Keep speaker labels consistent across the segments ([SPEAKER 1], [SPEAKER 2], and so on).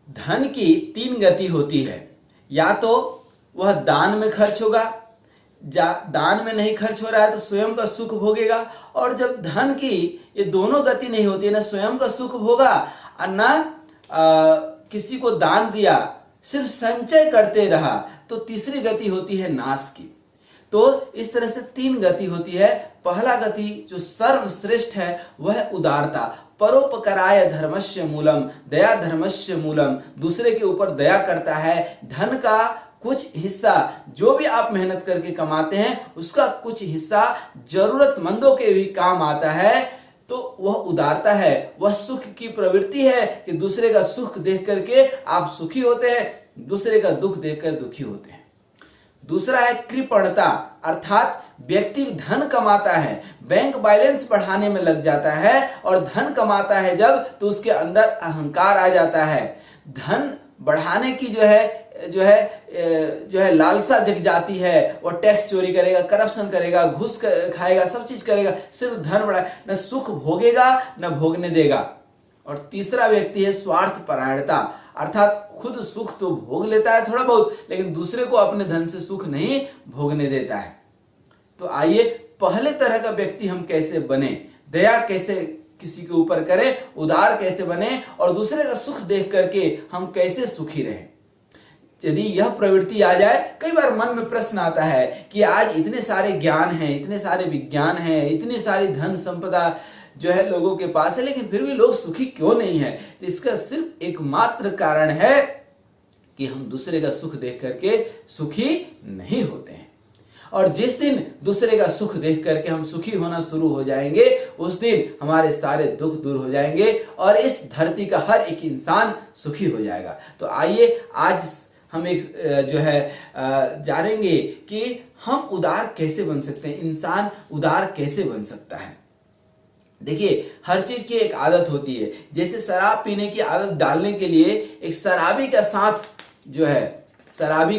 [SPEAKER 1] धन की तीन गति होती है। या तो वह दान में खर्च होगा, दान में नहीं खर्च हो रहा है तो स्वयं का सुख भोगेगा। और जब धन की ये दोनों गति नहीं होती है, ना स्वयं का सुख भोगा और ना किसी को दान दिया, सिर्फ संचय करते रहा, तो तीसरी गति होती है नाश की। तो इस तरह से तीन गति होती है। पहला गति जो सर्वश्रेष्ठ है वह है उदारता। परोपकाराय धर्मस्य मूलम, दया धर्मस्य मूलम। दूसरे के ऊपर दया करता है। धन का कुछ हिस्सा जो भी आप मेहनत करके कमाते हैं उसका कुछ हिस्सा जरूरतमंदों के भी काम आता है, तो वह उदारता है। वह सुख की प्रवृत्ति है कि दूसरे का सुख देख करके आप सुखी होते हैं, दूसरे का दुख देखकर दुखी होते हैं। दूसरा है कृपणता, अर्थात व्यक्ति धन कमाता है, बैंक बैलेंस बढ़ाने में लग जाता है और धन कमाता है जब, तो उसके अंदर अहंकार आ जाता है। धन बढ़ाने की जो है लालसा जग जाती है। वो टैक्स चोरी करेगा, करप्शन करेगा, घूस खाएगा, सब चीज करेगा, सिर्फ धन बढ़ा, न सुख भोगेगा न भोगने देगा। और तीसरा व्यक्ति है स्वार्थ परायणता, अर्थात खुद सुख तो भोग लेता है थोड़ा बहुत, लेकिन दूसरे को अपने धन से सुख नहीं भोगने देता है। तो आइए पहले तरह का व्यक्ति हम कैसे बने, दया कैसे किसी के ऊपर करें, उदार कैसे बने और दूसरे का सुख देख करके हम कैसे सुखी रहें। यदि यह प्रवृत्ति आ जाए, कई बार मन में प्रश्न आता है कि आज इतने सारे ज्ञान हैं, इतने सारे विज्ञान हैं, इतनी सारी धन संपदा जो है लोगों के पास है, लेकिन फिर भी लोग सुखी क्यों नहीं है? तो इसका सिर्फ एकमात्र कारण है कि हम दूसरे का सुख देख करके सुखी नहीं होते हैं। और जिस दिन दूसरे का सुख देख करके हम सुखी होना शुरू हो जाएंगे, उस दिन हमारे सारे दुख दूर हो जाएंगे और इस धरती का हर एक इंसान सुखी हो जाएगा। तो आइए आज हम एक जानेंगे कि हम उदार कैसे बन सकते हैं, इंसान उदार कैसे बन सकता है। देखिए, हर चीज की एक आदत होती है। जैसे शराब पीने की आदत डालने के लिए एक शराबी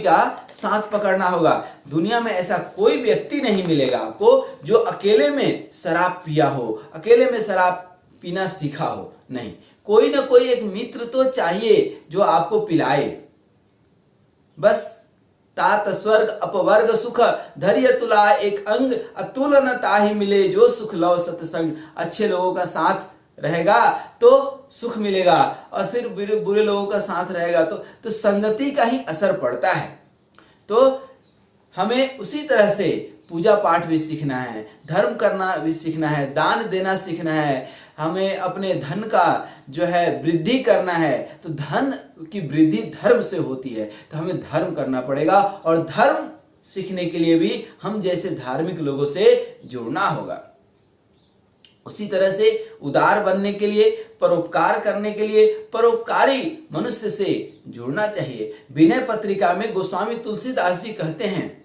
[SPEAKER 1] का साथ पकड़ना होगा। दुनिया में ऐसा कोई व्यक्ति नहीं मिलेगा आपको जो अकेले में शराब पिया हो, अकेले में शराब पीना सीखा हो। नहीं, कोई ना कोई एक मित्र तो चाहिए जो आपको पिलाए। बस तात स्वर्ग अपवर्ग सुख धैर्य तुला एक अंग अतुलन ताहि मिले जो सुख लव सत्संग। अच्छे लोगों का साथ रहेगा तो सुख मिलेगा और फिर बुरे लोगों का साथ रहेगा तो संगति का ही असर पड़ता है। तो हमें उसी तरह से पूजा पाठ भी सीखना है, धर्म करना भी सीखना है, दान देना सीखना है। हमें अपने धन का जो है वृद्धि करना है, तो धन की वृद्धि धर्म से होती है, तो हमें धर्म करना पड़ेगा और धर्म सीखने के लिए भी हम जैसे धार्मिक लोगों से जुड़ना होगा। उसी तरह से उदार बनने के लिए, परोपकार करने के लिए परोपकारी मनुष्य से जुड़ना चाहिए। विनय पत्रिका में गोस्वामी तुलसीदास जी कहते हैं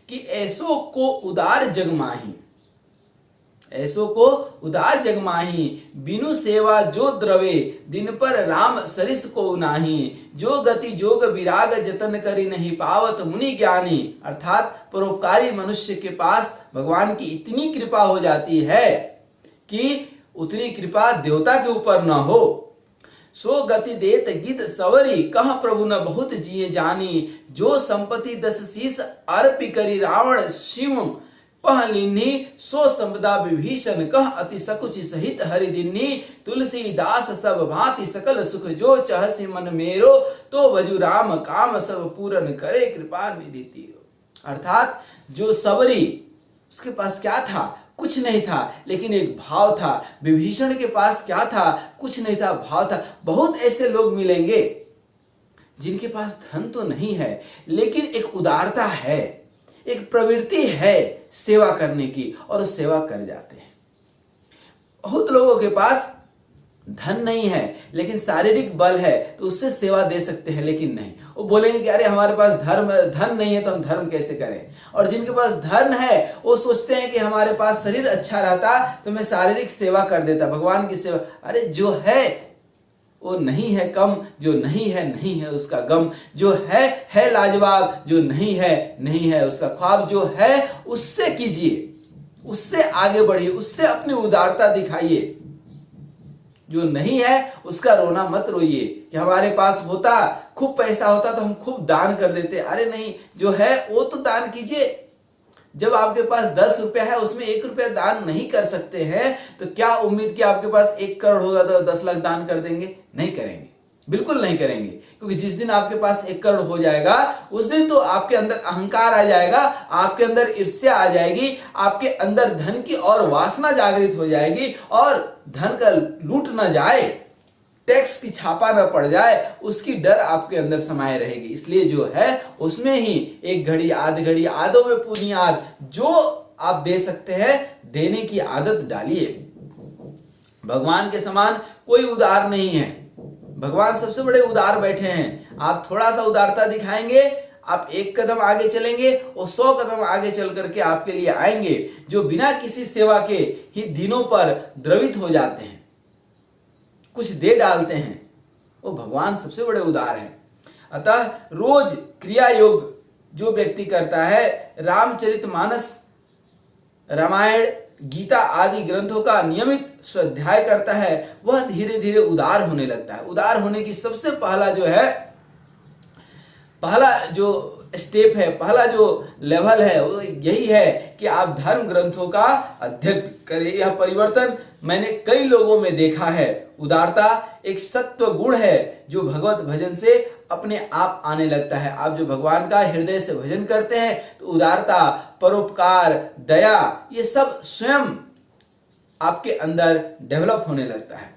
[SPEAKER 1] कि ऐसो को उदार जग माही, ऐसो को उदार जग माही, बिनु सेवा जो द्रवे दिन पर राम सरिस को नाही, जो गति जोग विराग जतन करी नहीं पावत मुनि ज्ञानी। अर्थात परोपकारी मनुष्य के पास भगवान की इतनी कृपा हो जाती है कि उतनी कृपा देवता के ऊपर न हो। सो गति देत गिद सवरी, कह प्रभु न बहुत जिए जानी, जो संपत्ति 10 शीस अर्पि करी रावण शिव पहलिनी, सो संपदा विभीषण कह अति सकुचि सहित हरि दिन्नी, तुलसीदास सब भांति सकल सुख जो चहसि मन मेरो, तो भजु राम काम सब पूरन करे कृपा निधि तीरो। अर्थात जो सवरी, उसके पास क्या था? कुछ नहीं था, लेकिन एक भाव था। विभीषण के पास क्या था? कुछ नहीं था, भाव था। बहुत ऐसे लोग मिलेंगे जिनके पास धन तो नहीं है, लेकिन एक उदारता है, एक प्रवृत्ति है सेवा करने की, और सेवा कर जाते हैं। बहुत लोगों के पास धन नहीं है लेकिन शारीरिक बल है, तो उससे सेवा दे सकते हैं, लेकिन नहीं, वो बोलेंगे कि अरे हमारे पास धन नहीं है तो हम धर्म कैसे करें। और जिनके पास धन है वो सोचते हैं कि हमारे पास शरीर अच्छा रहता तो मैं शारीरिक सेवा कर देता, भगवान की सेवा। अरे जो है वो नहीं है कम, जो नहीं है उसका गम, जो है लाजवाब, जो नहीं है उसका ख्वाब। जो है उससे कीजिए, उससे आगे बढ़िए, उससे अपनी उदारता दिखाइए। जो नहीं है उसका रोना मत रोइए कि हमारे पास होता, खूब पैसा होता तो हम खूब दान कर देते। अरे नहीं, जो है वो तो दान कीजिए। जब आपके पास 10 रुपया है, उसमें 1 रुपया दान नहीं कर सकते हैं, तो क्या उम्मीद कि आपके पास 1 करोड़ होगा तो 10 लाख दान कर देंगे? नहीं करेंगे, बिल्कुल नहीं करेंगे। क्योंकि जिस दिन आपके पास 1 करोड़ हो जाएगा, उस दिन तो आपके अंदर अहंकार आ जाएगा, आपके अंदर ईर्ष्या आ जाएगी, आपके अंदर धन की और वासना जागृत हो जाएगी, और धन का लूट न जाए, टैक्स की छापा न पड़ जाए, उसकी डर आपके अंदर समाये रहेगी। इसलिए जो है उसमें ही 1 घड़ी, आध घड़ी, आधों में पुनियाद, जो आप दे सकते हैं देने की आदत डालिए। भगवान के समान कोई उदार नहीं है। भगवान सबसे बड़े उदार बैठे हैं। आप थोड़ा सा उदारता दिखाएंगे, आप 1 कदम आगे चलेंगे, और 100 कदम आगे चल करके आपके लिए आएंगे। जो बिना किसी सेवा के ही दिनों पर द्रवित हो जाते हैं, कुछ दे डालते हैं, वो भगवान सबसे बड़े उदार हैं। अतः रोज क्रिया योग जो व्यक्ति करता है, रामचरितमानस, रामायण, गीता आदि ग्रंथों का नियमित स्वाध्याय करता है, वह धीरे धीरे उदार होने लगता है। उदार होने की सबसे पहला जो स्टेप है, पहला जो लेवल है, वो यही है कि आप धर्म ग्रंथों का अध्ययन करें। यह परिवर्तन मैंने कई लोगों में देखा है। उदारता एक सत्व गुण है जो भगवत भजन से अपने आप आने लगता है। आप जो भगवान का हृदय से भजन करते हैं, तो उदारता, परोपकार, दया, ये सब स्वयं आपके अंदर डेवलप होने लगता है।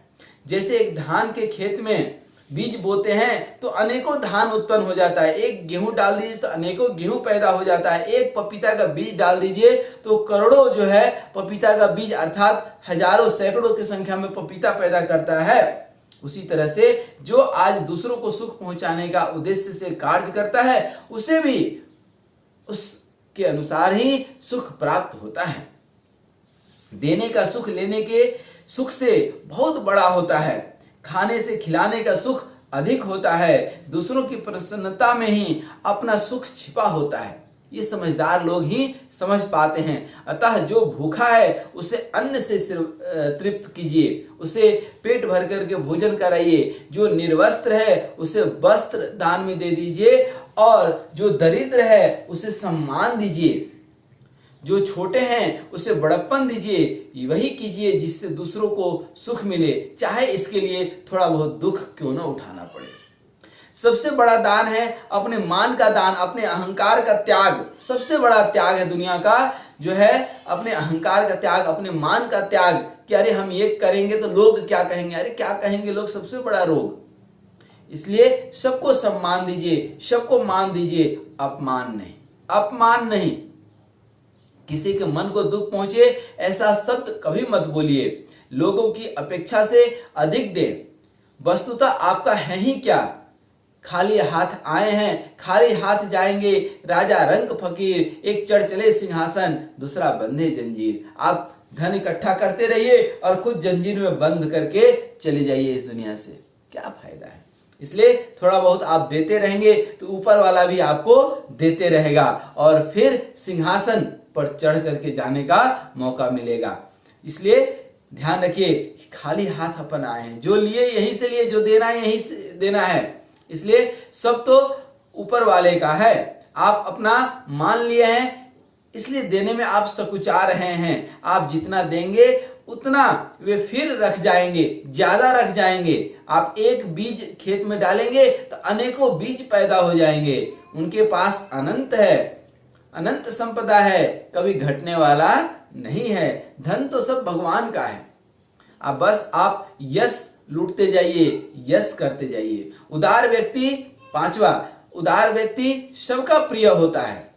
[SPEAKER 1] जैसे एक धान के खेत में बीज बोते हैं तो अनेकों धान उत्पन्न हो जाता है। एक गेहूं डाल दीजिए तो अनेकों गेहूं पैदा हो जाता है। एक पपीता का बीज डाल दीजिए तो करोड़ों जो है पपीता का बीज, अर्थात हजारों, सैकड़ों की संख्या में पपीता पैदा करता है। उसी तरह से जो आज दूसरों को सुख पहुंचाने का उद्देश्य से कार्य करता है, उसे भी उसके अनुसार ही सुख प्राप्त होता है। देने का सुख लेने के सुख से बहुत बड़ा होता है। खाने से खिलाने का सुख अधिक होता है। दूसरों की प्रसन्नता में ही अपना सुख छिपा होता है। ये समझदार लोग ही समझ पाते हैं। अतः जो भूखा है उसे अन्न से तृप्त कीजिए, उसे पेट भर करके भोजन कराइए। जो निर्वस्त्र है उसे वस्त्र दान में दे दीजिए, और जो दरिद्र है उसे सम्मान दीजिए। जो छोटे हैं उसे बड़प्पन दीजिए। वही कीजिए जिससे दूसरों को सुख मिले, चाहे इसके लिए थोड़ा बहुत दुख क्यों ना उठाना पड़े। सबसे बड़ा दान है अपने मान का दान, अपने अहंकार का त्याग। सबसे बड़ा त्याग है दुनिया का, जो है अपने अहंकार का त्याग, अपने मान का त्याग। कि अरे हम ये करेंगे तो लोग क्या कहेंगे, अरे क्या कहेंगे लोग, सबसे बड़ा रोग। इसलिए सबको सम्मान दीजिए, सबको मान दीजिए, अपमान नहीं, अपमान नहीं। किसी के मन को दुख पहुंचे ऐसा शब्द कभी मत बोलिए। लोगों की अपेक्षा से अधिक दे। वस्तुतः आपका है ही क्या, खाली हाथ आए हैं, खाली हाथ जाएंगे। राजा रंक फकीर, एक चढ़ चले सिंहासन, दूसरा बंधे जंजीर। आप धन इकट्ठा करते रहिए और खुद जंजीर में बंद करके चले जाइए इस दुनिया से, क्या फायदा है। इसलिए थोड़ा बहुत आप देते रहेंगे तो ऊपर वाला भी आपको देते रहेगा, और फिर सिंहासन पर चढ़ करके जाने का मौका मिलेगा। इसलिए ध्यान रखिए, खाली हाथ अपन आए हैं। जो लिए यहीं से लिए, जो देना है यहीं से देना है। इसलिए सब तो ऊपर वाले का है। आप अपना मान लिए हैं, इसलिए देने में आप सकुचा रहे हैं। आप जितना देंगे उतना वे फिर रख जाएंगे, ज्यादा रख जाएंगे। आप एक बीज खेत में डालेंगे तो अनेकों बीज पैदा हो जाएंगे। उनके पास अनंत है, अनंत संपदा है, कभी घटने वाला नहीं है। धन तो सब भगवान का है। अब बस आप यश लूटते जाइए, यश करते जाइए। उदार व्यक्ति, पांचवा, उदार व्यक्ति सबका प्रिय होता है।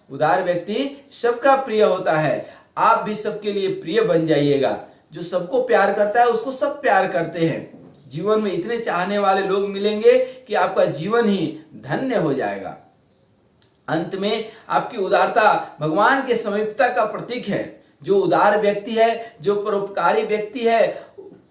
[SPEAKER 1] उदार व्यक्ति सबका प्रिय होता है। आप भी सबके लिए प्रिय बन जाइएगा। जो सबको प्यार करता है उसको सब प्यार करते हैं। जीवन में इतने चाहने वाले लोग मिलेंगे कि आपका जीवन ही धन्य हो जाएगा। अंत में आपकी उदारता भगवान के समीपता का प्रतीक है। जो उदार व्यक्ति है, जो परोपकारी व्यक्ति है,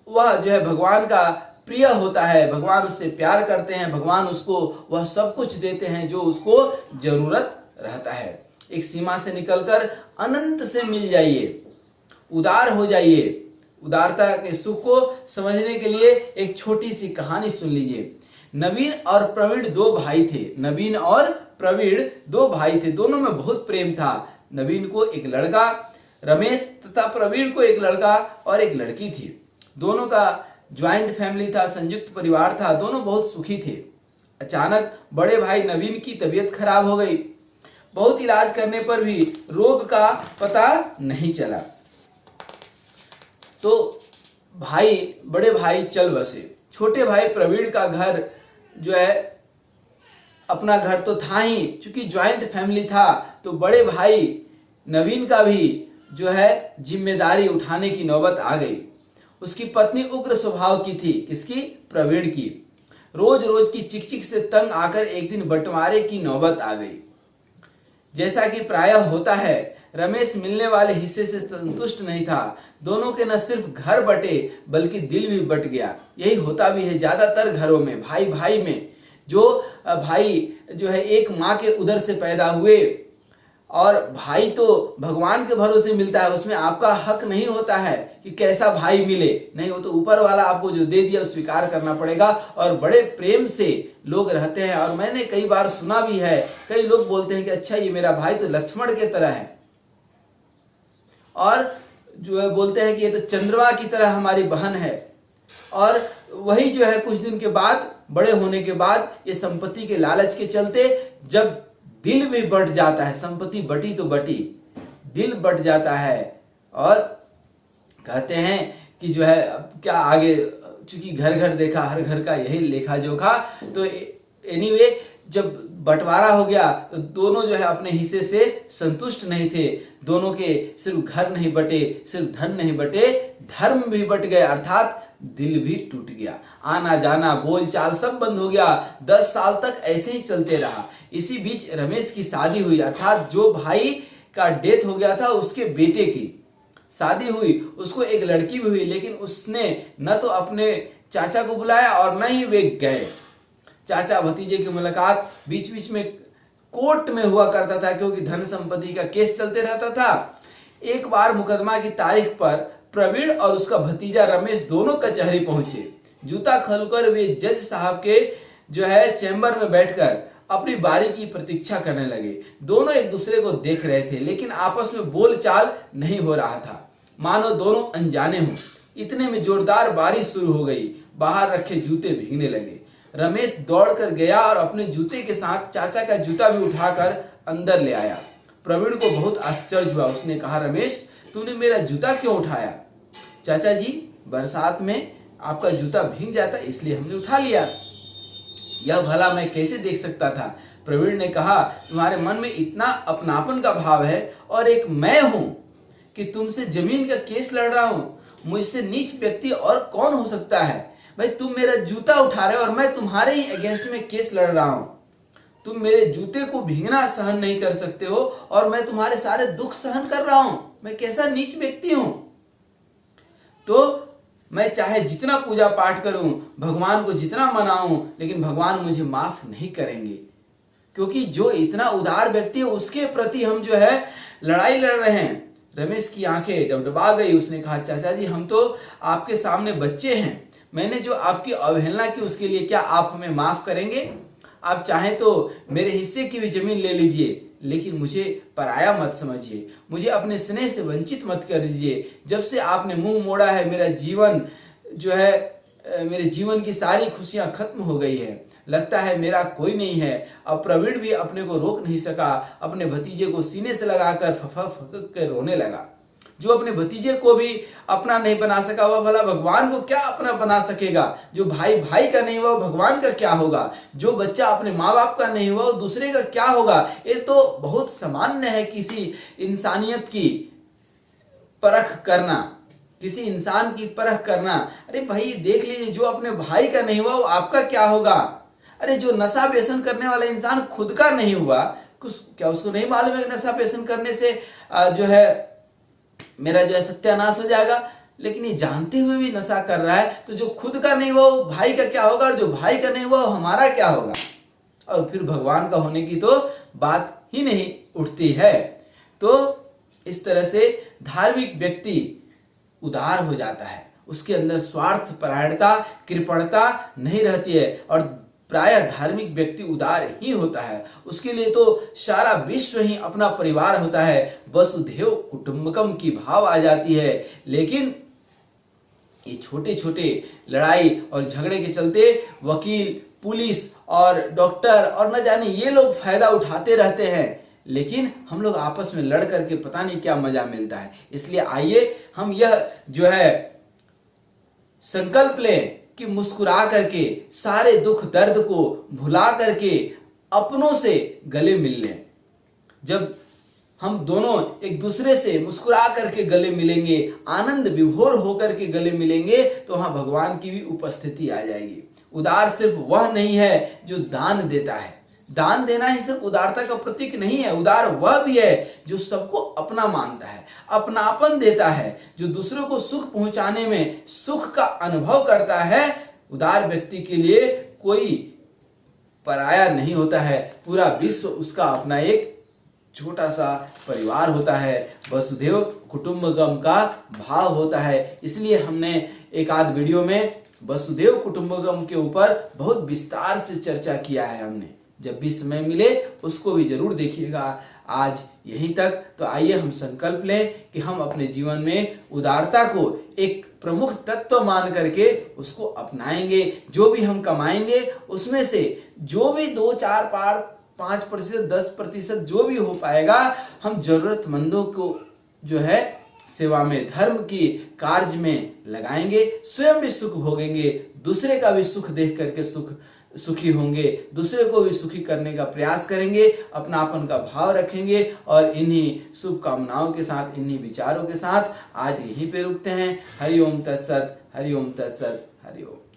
[SPEAKER 1] वह जो है भगवान का प्रिय होता है। भगवान उससे प्यार करते हैं, भगवान उसको वह सब कुछ देते हैं जो उसको जरूरत रहता है। एक सीमा से निकलकर अनंत से मिल जाइए, उदार हो जाइए। उदारता के सुख को समझने के लिए एक छोटी सी कहानी सुन लीजिए। नवीन और प्रवीण दो भाई थे। नवीन और प्रवीण दो भाई थे, दोनों में बहुत प्रेम था। नवीन को एक लड़का रमेश तथा प्रवीण को एक लड़का और एक लड़की थी। दोनों का ज्वाइंट फैमिली था, संयुक्त परिवार था, दोनों बहुत सुखी थे। अचानक बड़े भाई नवीन की तबीयत खराब हो गई। बहुत इलाज करने पर भी रोग का पता नहीं चला। तो बड़े भाई चल बसे। छोटे भाई प्रवीण का घर जो है, अपना घर तो था ही, चूंकि ज्वाइंट फैमिली था तो बड़े भाई नवीन का भी जो है जिम्मेदारी उठाने की नौबत आ गई। उसकी पत्नी उग्र स्वभाव की थी। किसकी? प्रवीण की। रोज रोज की चिकचिक से तंग आकर एक दिन बंटवारे की नौबत आ गई। जैसा कि प्रायः होता है, रमेश मिलने वाले हिस्से से संतुष्ट नहीं था। दोनों के न सिर्फ घर बटे बल्कि दिल भी बट गया। यही होता भी है ज्यादातर घरों में, भाई भाई में। जो भाई जो है एक माँ के उदर से पैदा हुए, और भाई तो भगवान के भरोसे मिलता है, उसमें आपका हक नहीं होता है कि कैसा भाई मिले, नहीं, वो तो ऊपर वाला आपको जो दे दिया स्वीकार करना पड़ेगा। और बड़े प्रेम से लोग रहते हैं। और मैंने कई बार सुना भी है, कई लोग बोलते हैं कि अच्छा ये मेरा भाई तो लक्ष्मण के तरह है, और जो है बोलते हैं कि ये तो चंद्रमा की तरह हमारी बहन है। और वही जो है कुछ दिन के बाद, बड़े होने के बाद, ये संपत्ति के लालच के चलते जब दिल भी बट जाता है, संपत्ति बटी तो बटी, दिल बट जाता है। और कहते हैं कि जो है अब क्या आगे, चूंकि घर घर देखा, हर घर का यही लेखा जोखा। तो एनीवे जब बंटवारा हो गया तो दोनों जो है अपने हिस्से से संतुष्ट नहीं थे। दोनों के सिर्फ घर नहीं बटे, सिर्फ धन नहीं बटे, धर्म भी बट गए, अर्थात दिल भी टूट गया। आना जाना बोलचाल सब बंद हो गया। 10 साल तक ऐसे ही चलते रहा। इसी बीच रमेश की शादी हुई, अर्थात जो भाई का डेथ हो गया था उसके बेटे की शादी हुई। उसको एक लड़की भी हुई, लेकिन उसने न तो अपने चाचा को बुलाया और न ही वे गए। चाचा भतीजे की मुलाकात बीच बीच में कोर्ट में हुआ करता था, क्योंकि धन संपत्ति का केस चलते रहता था। एक बार मुकदमा की तारीख पर प्रवीण और उसका भतीजा रमेश दोनों कचहरी पहुंचे। जूता खोलकर वे जज साहब के जो है चैम्बर में बैठकर अपनी बारी की प्रतीक्षा करने लगे। दोनों एक दूसरे को देख रहे थे, लेकिन आपस में बोलचाल नहीं हो रहा था, मानो दोनों अनजाने हों। इतने में जोरदार बारिश शुरू हो गई। बाहर रखे जूते भीगने लगे। रमेश दौड़कर गया और अपने जूते के साथ चाचा का जूता भी उठाकर अंदर ले आया। प्रवीण को बहुत आश्चर्य हुआ। उसने कहा, रमेश तूने मेरा जूता क्यों उठाया? चाचा जी, बरसात में आपका जूता भीग जाता इसलिए हमने उठा लिया। यह भला मैं कैसे देख सकता था? प्रवीण ने कहा, तुम्हारे मन में इतना अपनापन का भाव है, और एक मैं हूं कि तुमसे जमीन का केस लड़ रहा हूं। मुझसे नीच व्यक्ति और कौन हो सकता है? भाई तुम मेरा जूता उठा रहे हो और मैं तुम्हारे ही अगेंस्ट में केस लड़ रहा हूं। तुम मेरे जूते को भीगना सहन नहीं कर सकते हो और मैं तुम्हारे सारे दुख सहन कर रहा हूं। मैं कैसा नीच व्यक्ति हूं? तो मैं चाहे जितना पूजा पाठ करूं, भगवान को जितना मनाऊं, लेकिन भगवान मुझे माफ नहीं करेंगे, क्योंकि जो इतना उदार व्यक्ति है उसके प्रति हम जो है लड़ाई लड़ रहे हैं। रमेश की आंखें डबडबा गई। उसने कहा, चाचा जी हम तो आपके सामने बच्चे हैं। मैंने जो आपकी अवहेलना की उसके लिए क्या आप हमें माफ करेंगे? आप चाहें तो मेरे हिस्से की भी जमीन ले लीजिए, लेकिन मुझे पराया मत समझिए, मुझे अपने स्नेह से वंचित मत कर दीजिए। जब से आपने मुंह मोड़ा है, मेरा जीवन जो है, मेरे जीवन की सारी खुशियां खत्म हो गई है। लगता है मेरा कोई नहीं है। अब प्रवीण भी अपने को रोक नहीं सका। अपने भतीजे को सीने से लगाकर फक कर रोने लगा। जो अपने भतीजे को भी अपना नहीं बना सका, वह भला भगवान को क्या अपना बना सकेगा? जो भाई भाई का नहीं हुआ, भगवान का क्या होगा? जो बच्चा अपने माँ बाप का नहीं हुआ, दूसरे का क्या होगा? ये तो बहुत सामान्य है किसी इंसानियत की परख करना, किसी इंसान की परख करना। अरे भाई देख लीजिए, जो अपने भाई का नहीं हुआ वो आपका क्या होगा? अरे जो नशा व्यसन करने वाला इंसान खुद का नहीं हुआ, क्या उसको नहीं मालूम है कि नशा व्यसन करने से जो है मेरा जो है सत्यानाश हो जाएगा? लेकिन ये जानते हुए भी नशा कर रहा है। तो जो खुद का नहीं हुआ वो भाई का क्या होगा, और जो भाई का नहीं हुआ वो हमारा क्या होगा? और फिर भगवान का होने की तो बात ही नहीं उठती है। तो इस तरह से धार्मिक व्यक्ति उदार हो जाता है, उसके अंदर स्वार्थ परायणता कृपणता नहीं रहती है। और प्रायः धार्मिक व्यक्ति उदार ही होता है, उसके लिए तो सारा विश्व ही अपना परिवार होता है, वसुधैव कुटुंबकम की भाव आ जाती है। लेकिन ये छोटे छोटे लड़ाई और झगड़े के चलते वकील, पुलिस और डॉक्टर और न जाने ये लोग फायदा उठाते रहते हैं, लेकिन हम लोग आपस में लड़ करके पता नहीं क्या मजा मिलता है। इसलिए आइए हम यह जो है संकल्प लें कि मुस्कुरा करके सारे दुख दर्द को भुला करके अपनों से गले मिल लें। जब हम दोनों एक दूसरे से मुस्कुरा करके गले मिलेंगे, आनंद विभोर होकर के गले मिलेंगे, तो वहां भगवान की भी उपस्थिति आ जाएगी। उदार सिर्फ वह नहीं है जो दान देता है, दान देना ही सिर्फ उदारता का प्रतीक नहीं है। उदार वह भी है जो सबको अपना मानता है, अपनापन देता है, जो दूसरों को सुख पहुंचाने में सुख का अनुभव करता है। उदार व्यक्ति के लिए कोई पराया नहीं होता है, पूरा विश्व उसका अपना एक छोटा सा परिवार होता है, वसुधैव कुटुंबकम का भाव होता है। इसलिए हमने एक आध वीडियो में वसुधैव कुटुंबकम के ऊपर बहुत विस्तार से चर्चा किया है हमने। जब भी समय मिले उसको भी जरूर देखिएगा। आज यहीं तक। तो आइए हम संकल्प लें कि हम अपने जीवन में उदारता को एक प्रमुख तत्व मान करके उसको अपनाएंगे। जो भी हम कमाएंगे उसमें से जो भी 2, 4, 5%, 10% जो भी हो पाएगा, हम जरूरतमंदों को जो है सेवा में, धर्म की कार्य में लगाएंगे। स्वयं भी सुख भोगेंगे, दूसरे का भी सुख देख करके सुखी होंगे, दूसरे को भी सुखी करने का प्रयास करेंगे, अपनापन का भाव रखेंगे। और इन्हीं शुभकामनाओं के साथ, इन्हीं विचारों के साथ आज यहीं पे रुकते हैं। हरि ओम तत्सत, हरि ओम तत्सत, हरि ओम।